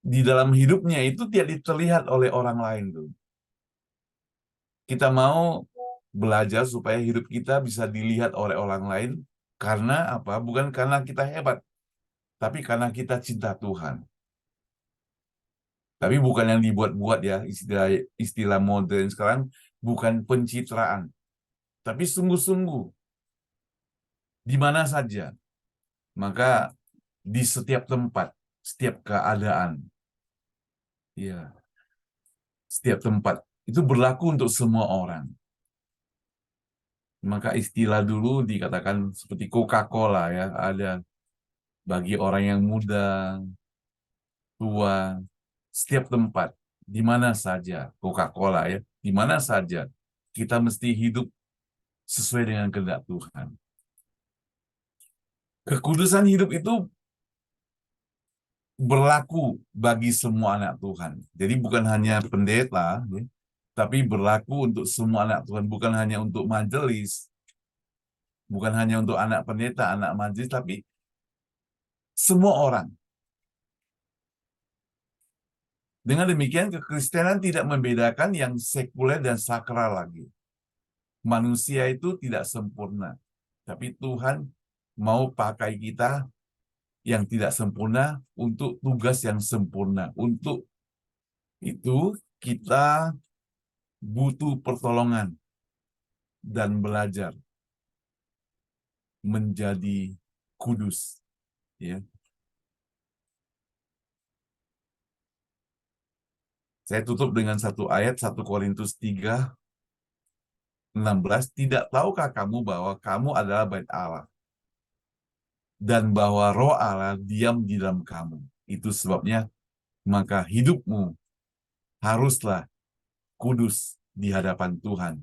di dalam hidupnya itu tidak terlihat oleh orang lain tuh. Kita mau belajar supaya hidup kita bisa dilihat oleh orang lain karena apa? Bukan karena kita hebat, tapi karena kita cinta Tuhan. Tapi bukan yang dibuat-buat ya, istilah modern sekarang, bukan pencitraan. Tapi sungguh-sungguh, di mana saja, maka di setiap tempat, setiap keadaan, ya, setiap tempat, itu berlaku untuk semua orang. Maka istilah dulu dikatakan seperti Coca-Cola ya, ada bagi orang yang muda, tua, setiap tempat, di mana saja, Coca-Cola ya, di mana saja, kita mesti hidup sesuai dengan kehendak Tuhan. Kekudusan hidup itu berlaku bagi semua anak Tuhan. Jadi bukan hanya pendeta, ya, tapi berlaku untuk semua anak Tuhan. Bukan hanya untuk majelis, bukan hanya untuk anak pendeta, anak majelis, tapi semua orang. Dengan demikian, kekristenan tidak membedakan yang sekuler dan sakral lagi. Manusia itu tidak sempurna. Tapi Tuhan mau pakai kita yang tidak sempurna untuk tugas yang sempurna. Untuk itu kita butuh pertolongan dan belajar. menjadi kudus. Ya. Saya tutup dengan satu ayat, 1 Korintus 3:16. Tidak tahukah kamu bahwa kamu adalah bait Allah, dan bahwa roh Allah diam di dalam kamu? Itu sebabnya maka hidupmu haruslah kudus di hadapan Tuhan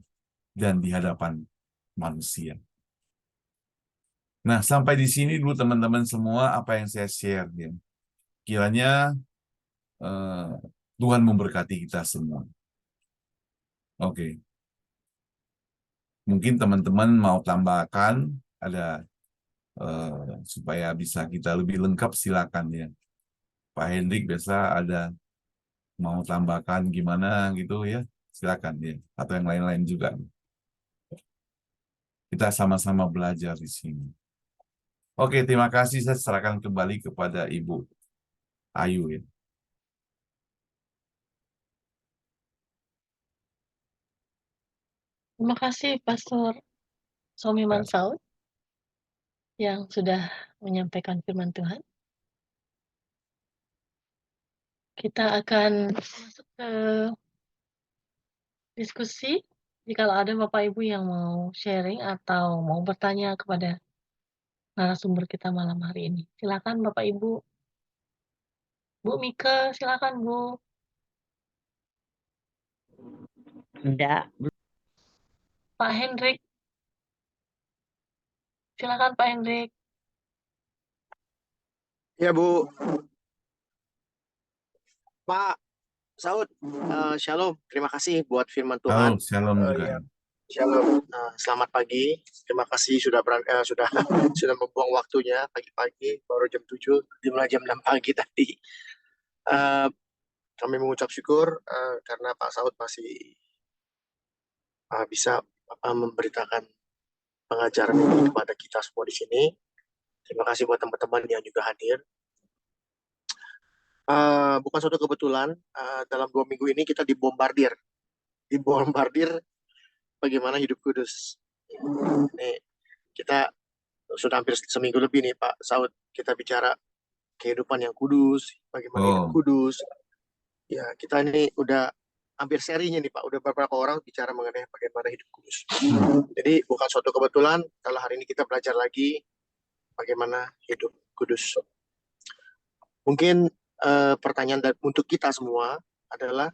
dan di hadapan manusia. Nah, sampai di sini dulu teman-teman semua apa yang saya share. Ya. Kiranya Tuhan memberkati kita semua. Oke. Mungkin teman-teman mau tambahkan, ada supaya bisa kita lebih lengkap, silakan ya. Pak Hendrik biasa ada mau tambahkan gimana gitu ya, silakan ya. Atau yang lain-lain juga. Kita sama-sama belajar di sini. Oke, terima kasih. Saya serahkan kembali kepada Ibu Ayu ya. Terima kasih Pastor Somiman Saud yang sudah menyampaikan firman Tuhan. Kita akan masuk ke diskusi. Jika ada Bapak Ibu yang mau sharing atau mau bertanya kepada narasumber kita malam hari ini, silakan Bapak Ibu. Bu Mika, silakan Bu. Enggak. Pak Hendrik, silakan Pak Hendrik. Ya Bu, Pak Saud, Shalom. Terima kasih buat firman Tuhan. Halo, shalom juga. Ya, Shalom. Selamat pagi. Terima kasih sudah sudah sudah membuang waktunya pagi-pagi, baru jam 7, dimulai jam 6 pagi tadi. Kami mengucap syukur karena Pak Saud masih bisa memberitakan pengajaran ini kepada kita semua di sini. Terima kasih buat teman-teman yang juga hadir. Bukan suatu kebetulan, dalam 2 minggu ini kita dibombardir bagaimana hidup kudus. Nih, kita sudah hampir seminggu lebih nih Pak Saud, kita bicara kehidupan yang kudus, bagaimana hidup kudus. Ya, kita ini udah hampir serinya nih Pak, udah beberapa orang bicara mengenai bagaimana hidup kudus. Jadi bukan suatu kebetulan kalau hari ini kita belajar lagi bagaimana hidup kudus. Mungkin pertanyaan untuk kita semua adalah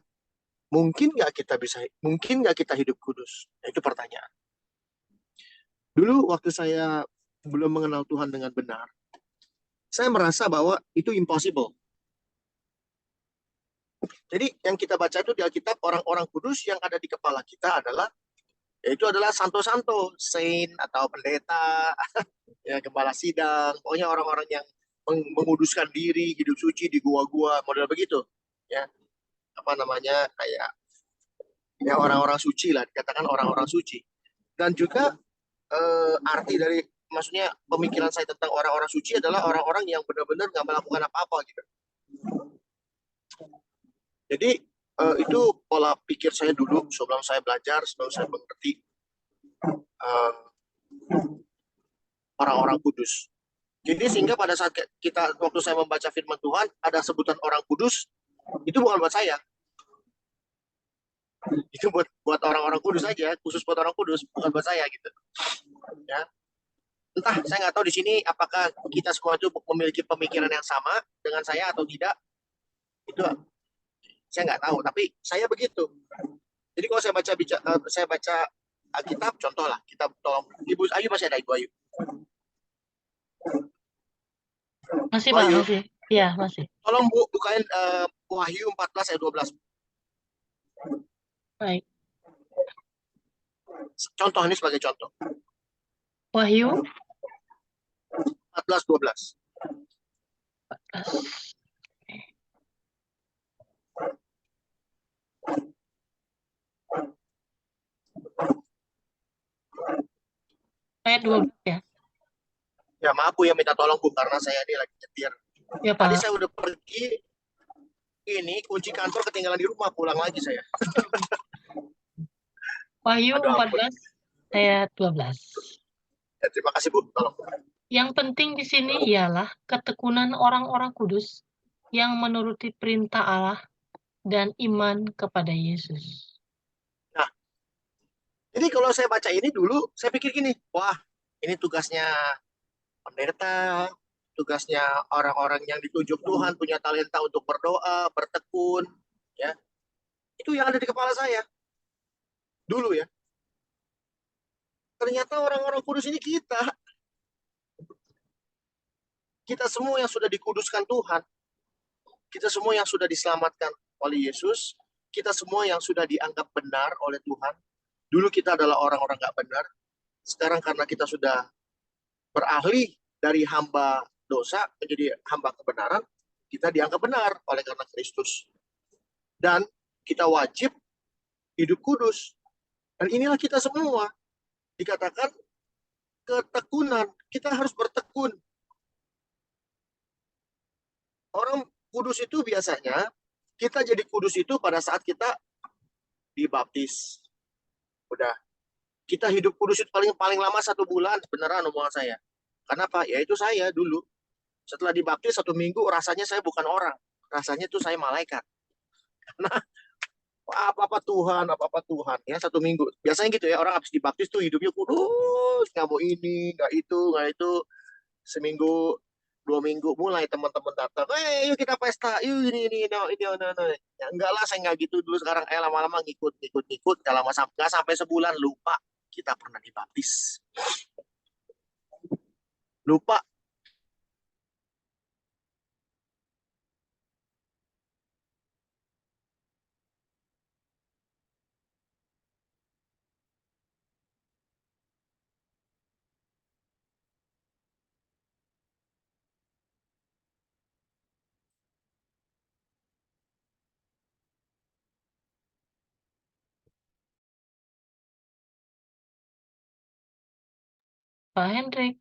mungkin nggak kita hidup kudus? Itu pertanyaan. Dulu waktu saya belum mengenal Tuhan dengan benar, saya merasa bahwa itu impossible. Jadi yang kita baca itu di Alkitab, orang-orang kudus yang ada di kepala kita adalah santo-santo, saint atau pendeta, ya gembala sidang, pokoknya orang-orang yang menguduskan diri, hidup suci di gua-gua, model begitu, ya kayak ya orang-orang suci lah, dikatakan orang-orang suci. Dan juga arti dari, maksudnya pemikiran saya tentang orang-orang suci adalah orang-orang yang benar-benar nggak melakukan apa-apa gitu. Jadi itu pola pikir saya dulu sebelum saya belajar, sebelum saya mengerti orang-orang kudus. Jadi sehingga pada saat waktu saya membaca firman Tuhan, ada sebutan orang kudus, itu bukan buat saya. Itu buat orang-orang kudus aja, khusus buat orang kudus, bukan buat saya gitu. Ya. Entah, saya nggak tahu di sini apakah kita semua itu memiliki pemikiran yang sama dengan saya atau tidak. Itu saya nggak tahu, tapi saya begitu. Jadi kalau saya baca Alkitab, contoh lah, kita tolong Ibu Ayu, masih ada Ibu Ayu? Masih Pak, masih. Iya, masih. Tolong Bu bukain Wahyu 14 ayat 12. Baik. Contoh ini sebagai contoh. Wahyu 14:12. 14. Ayat 12 ya. Ya maaf Bu, ya minta tolong Bu, karena saya ini lagi nyetir. Ya Pak. Tadi saya udah pergi, ini kunci kantor ketinggalan di rumah, pulang lagi saya. Wahyu 14 ayat 12. Ya, terima kasih Bu. Tolong. Yang penting di sini ialah ketekunan orang-orang kudus yang menuruti perintah Allah dan iman kepada Yesus. Nah, jadi kalau saya baca ini dulu, saya pikir gini, wah, ini tugasnya pendeta, tugasnya orang-orang yang ditunjuk Tuhan, punya talenta untuk berdoa, bertekun, ya. Itu yang ada di kepala saya dulu ya. Ternyata orang-orang kudus ini kita semua yang sudah dikuduskan Tuhan, kita semua yang sudah diselamatkan oleh Yesus, kita semua yang sudah dianggap benar oleh Tuhan. Dulu kita adalah orang-orang nggak benar, sekarang karena kita sudah beralih dari hamba dosa menjadi hamba kebenaran, kita dianggap benar oleh karena Kristus. Dan kita wajib hidup kudus. Dan inilah kita semua. Dikatakan ketekunan. Kita harus bertekun. Orang kudus itu biasanya, kita jadi kudus itu pada saat kita dibaptis. Udah. Kita hidup kudus itu paling lama 1 bulan, beneran omongan saya. Kenapa? Ya itu saya dulu. Setelah dibaptis 1 minggu, rasanya saya bukan orang. Rasanya itu saya malaikat. Karena apa-apa Tuhan. Ya 1 minggu. Biasanya gitu ya, orang habis dibaptis tuh hidupnya kudus. Nggak mau ini, nggak itu. Seminggu, 2 minggu, mulai teman-teman datang. Yuk kita pesta. Yuk ini. Ya, enggak lah, saya nggak gitu dulu. Sekarang lama-lama ngikut. Nggak lama, nggak sampai sebulan, lupa kita pernah dibaptis. Lupa. Pak Hendrik,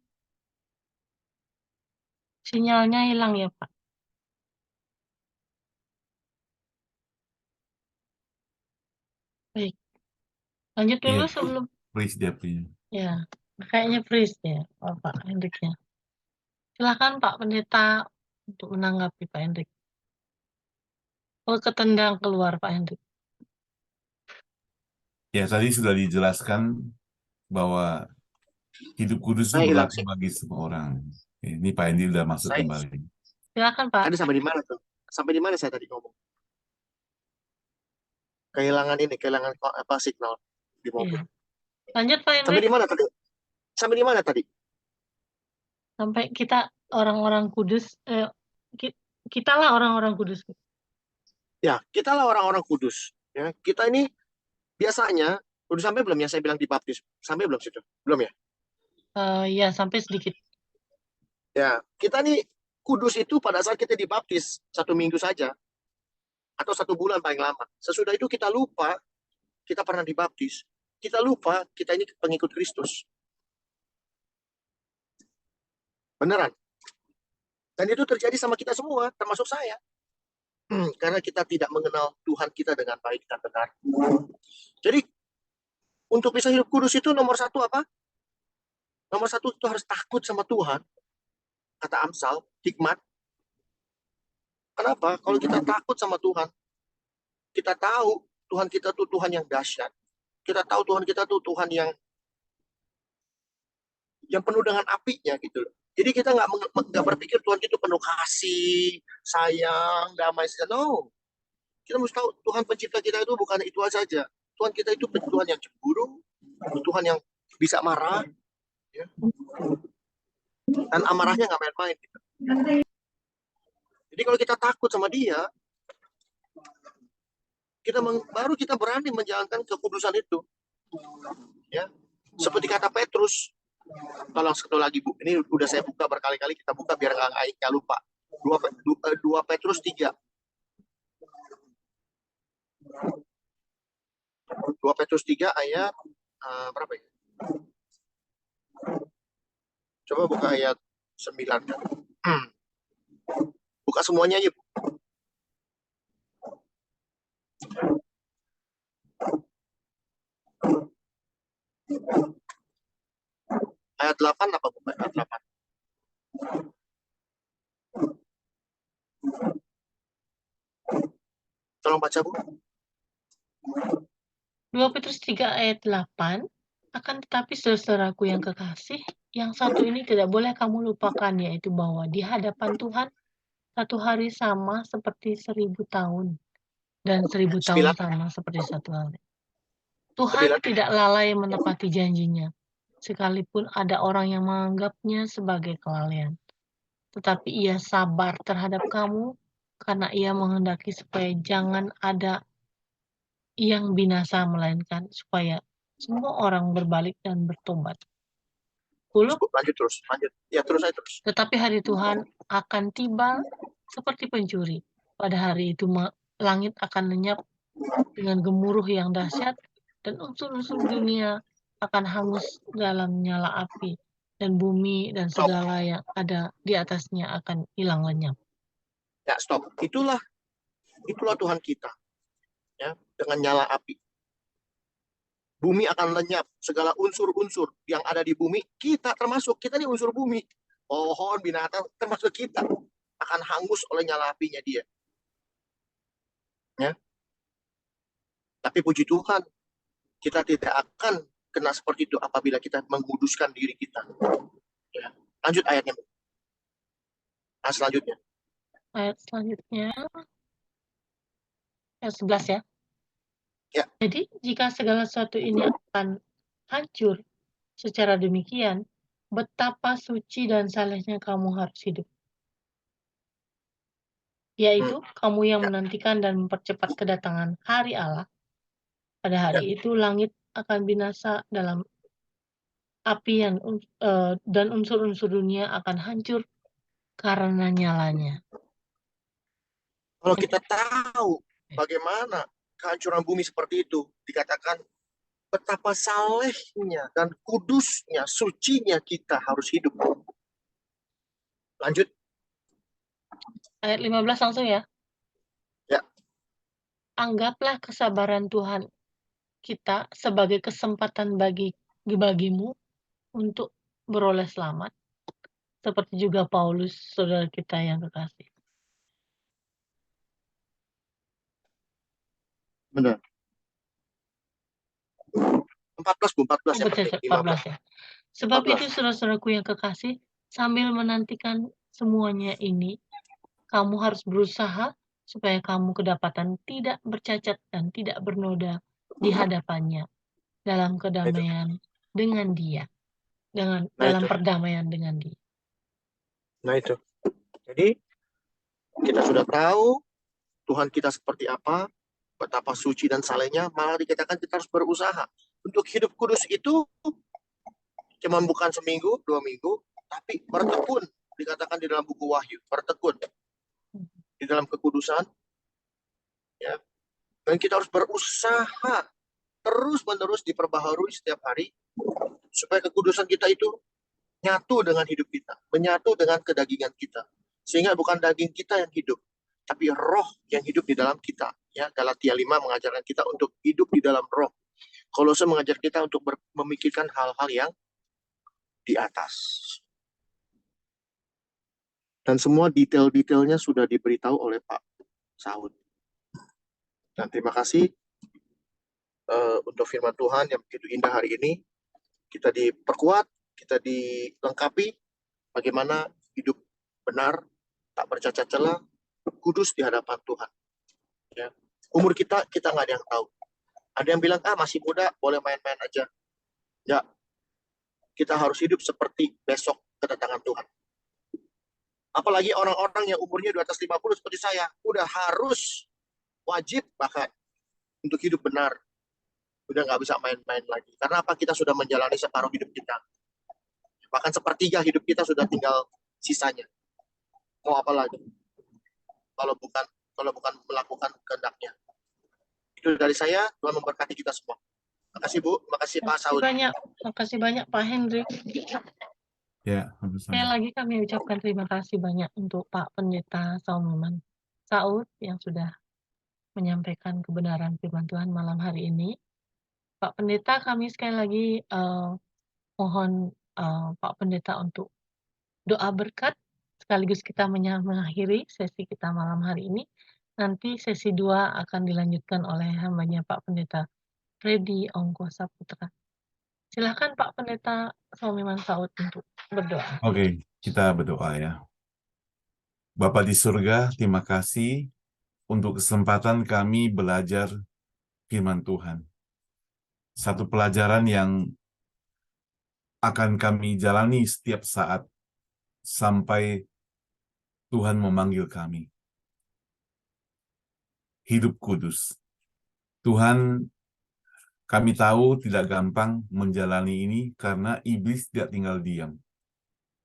sinyalnya hilang ya Pak? Baik, lanjut dulu Iya, sebelum, please dia punya. ya, kayaknya freeze ya Pak Hendriknya. Silakan Pak Pendeta untuk menanggapi Pak Hendrik. Oh, ketendang keluar Pak Hendrik. Ya, tadi sudah dijelaskan bahwa hidup kudus itu Saya hilang berlaku sih. bagi semua orang. Ini Pak Indi udah masuk Saya kembali. Silakan Pak. tadi sampai di mana tuh? Sampai di mana saya tadi ngomong? Kehilangan apa signal di mobil. Iya. Lanjut Pak Sampai Hendrik. di mana tadi? Sampai di mana tadi? Sampai kita orang-orang kudus, kita lah orang-orang kudus. Ya, kita lah orang-orang kudus. Ya, kita ini biasanya, udah sampai belum ya saya bilang dibaptis? Sampai belum situ? Belum ya? Ya, sampai sedikit. Ya, kita nih kudus itu pada saat kita dibaptis 1 minggu saja. Atau 1 bulan paling lama. Sesudah itu kita lupa, kita pernah dibaptis. Kita lupa, kita ini pengikut Kristus. Beneran. Dan itu terjadi sama kita semua, termasuk saya. Karena kita tidak mengenal Tuhan kita dengan baik dan benar. Jadi, untuk bisa hidup kudus itu nomor 1 apa? Nomor 1 itu harus takut sama Tuhan. Kata Amsal, hikmat. Kenapa? Kalau kita takut sama Tuhan, kita tahu Tuhan kita tuh Tuhan yang dahsyat. Kita tahu Tuhan kita tuh Tuhan yang penuh dengan apinya gitu loh. Jadi kita nggak berpikir Tuhan itu penuh kasih, sayang, damai saja. No. Kita mesti tahu Tuhan pencipta kita itu bukan itu saja. Tuhan kita itu Tuhan yang cemburu, Tuhan yang bisa marah, ya. Dan amarahnya nggak main-main. Gitu. Jadi kalau kita takut sama Dia, baru kita berani menjalankan kekudusan itu. Ya, seperti kata Petrus. Tolong satu lagi Bu, ini udah saya buka berkali-kali, kita buka biar nggak lupa. 2 Petrus 3. 2 Petrus 3 ayat berapa ya? Coba buka ayat 9 kan. Buka semuanya yuk. Ayat ayat 8 apa Bu? Ayat 8. 'Tolong baca Bu. 2 Petrus 3 ayat 8, akan tetapi saudara-saudaraku yang kekasih, yang satu ini tidak boleh kamu lupakan, yaitu bahwa di hadapan Tuhan, satu hari sama seperti 1000 tahun, dan 1000 tahun 9. sama seperti satu hari. Tuhan 9. tidak lalai menepati janjinya, sekalipun ada orang yang menganggapnya sebagai kelalaian. Tetapi Ia sabar terhadap kamu, karena Ia menghendaki supaya jangan ada yang binasa, melainkan supaya semua orang berbalik dan bertobat. 10. Lanjut terus, lanjut. Ya, terus aja terus. Tetapi hari Tuhan akan tiba seperti pencuri. Pada hari itu langit akan lenyap dengan gemuruh yang dahsyat, dan unsur-unsur dunia akan hangus dalam nyala api, dan bumi dan segala yang ada di atasnya akan hilang lenyap. Ya, stop. Itulah Tuhan kita. Ya, dengan nyala api. Bumi akan lenyap, segala unsur-unsur yang ada di bumi, kita termasuk, kita ini unsur bumi. Pohon, binatang, termasuk kita akan hangus oleh nyala apinya dia. Ya. Tapi puji Tuhan, kita tidak akan kena seperti itu apabila kita menguduskan diri kita. Ya. Lanjut ayatnya. Nah, selanjutnya. Ayat selanjutnya, ayat 11 ya. Ya. Jadi, jika segala sesuatu ini akan hancur secara demikian, betapa suci dan salehnya kamu harus hidup. Yaitu, kamu yang menantikan dan mempercepat kedatangan hari Allah. Pada hari itu, langit akan binasa dalam api dan unsur-unsur dunia akan hancur karena nyalanya. Kalau kita tahu bagaimana kehancuran bumi seperti itu, dikatakan betapa salehnya dan kudusnya, sucinya kita harus hidup. Lanjut. Ayat 15 langsung ya. Ya. Anggaplah kesabaran Tuhan kita sebagai kesempatan bagimu untuk beroleh selamat, seperti juga Paulus, saudara kita yang kekasih. Benar. 14 Bu, 14 yang penting. 14 ya. Sebab 14. itu saudara-saudaraku yang kekasih, sambil menantikan semuanya ini, kamu harus berusaha supaya kamu kedapatan tidak bercacat dan tidak bernoda di hadapannya dalam kedamaian dengan Dia, dalam perdamaian dengan Dia. Nah itu. Jadi kita sudah tahu Tuhan kita seperti apa, betapa suci dan salehnya, malah dikatakan kita harus berusaha. Untuk hidup kudus itu cuma bukan seminggu, 2 minggu, tapi bertekun. Dikatakan di dalam buku Wahyu, bertekun di dalam kekudusan. Ya. Dan kita harus berusaha terus-menerus diperbaharui setiap hari supaya kekudusan kita itu nyatu dengan hidup kita, menyatu dengan kedagingan kita. Sehingga bukan daging kita yang hidup, tapi roh yang hidup di dalam kita. Ya, Galatia 5 mengajarkan kita untuk hidup di dalam roh. Kolose mengajar kita untuk memikirkan hal-hal yang di atas. Dan semua detail-detailnya sudah diberitahu oleh Pak Saud. Dan terima kasih untuk firman Tuhan yang begitu indah hari ini. Kita diperkuat, kita dilengkapi bagaimana hidup benar, tak bercacat celah, kudus di hadapan Tuhan. Ya. Umur kita nggak ada yang tahu. Ada yang bilang, masih muda, boleh main-main aja. Ya, kita harus hidup seperti besok kedatangan Tuhan. Apalagi orang-orang yang umurnya di atas 50 seperti saya, udah harus, wajib bahkan, untuk hidup benar. Udah nggak bisa main-main lagi. Karena apa? Kita sudah menjalani separuh hidup kita. Bahkan sepertiga hidup kita sudah tinggal sisanya. Mau apa lagi? Kalau bukan melakukan kehendaknya. Itu dari saya. Tuhan memberkati kita semua. Makasih Bu, makasih Pak Saud. Makasih banyak Pak Hendrik. Ya, Sekali lagi kami ucapkan terima kasih banyak untuk Pak Pendeta Saud yang sudah menyampaikan kebenaran firman Tuhan malam hari ini. Pak Pendeta, kami sekali lagi mohon Pak Pendeta untuk doa berkat, sekaligus kita mengakhiri sesi kita malam hari ini. Nanti sesi 2 akan dilanjutkan oleh hambanya Pak Pendeta Freddy Ongko Saputra. Silakan Pak Pendeta Saumiman Saud untuk berdoa. Oke, kita berdoa ya. Bapa di surga, terima kasih untuk kesempatan kami belajar firman Tuhan. Satu pelajaran yang akan kami jalani setiap saat sampai Tuhan memanggil kami. Hidup kudus. Tuhan, kami tahu tidak gampang menjalani ini karena iblis tidak tinggal diam.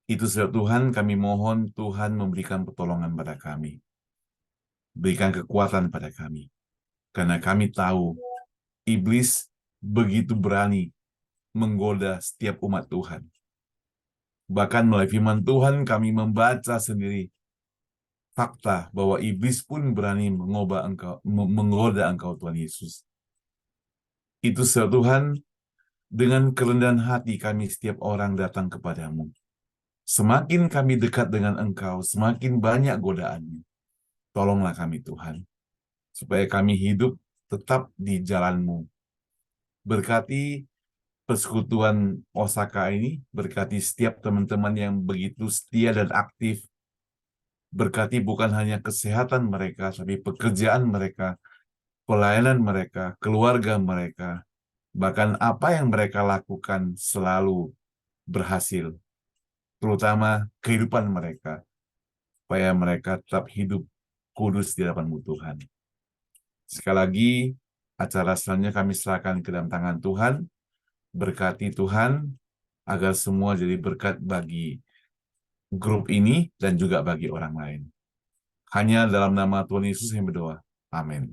Itu sebab Tuhan, kami mohon Tuhan memberikan pertolongan pada kami. Berikan kekuatan pada kami. Karena kami tahu iblis begitu berani menggoda setiap umat Tuhan. Bahkan melalui firman Tuhan kami membaca sendiri fakta bahwa iblis pun berani menggoda engkau Tuhan Yesus. Itu sebab Tuhan, dengan kerendahan hati kami setiap orang datang kepadamu. Semakin kami dekat dengan engkau, semakin banyak godaannya. Tolonglah kami Tuhan, supaya kami hidup tetap di jalan-Mu. Berkati persekutuan Osaka ini, berkati setiap teman-teman yang begitu setia dan aktif. Berkati bukan hanya kesehatan mereka, tapi pekerjaan mereka, pelayanan mereka, keluarga mereka, bahkan apa yang mereka lakukan selalu berhasil, terutama kehidupan mereka, supaya mereka tetap hidup kudus di hadapan-Mu Tuhan. Sekali lagi, acara selanjutnya kami serahkan ke dalam tangan Tuhan. Berkati Tuhan, agar semua jadi berkat bagi grup ini dan juga bagi orang lain. Hanya dalam nama Tuhan Yesus yang berdoa. Amin.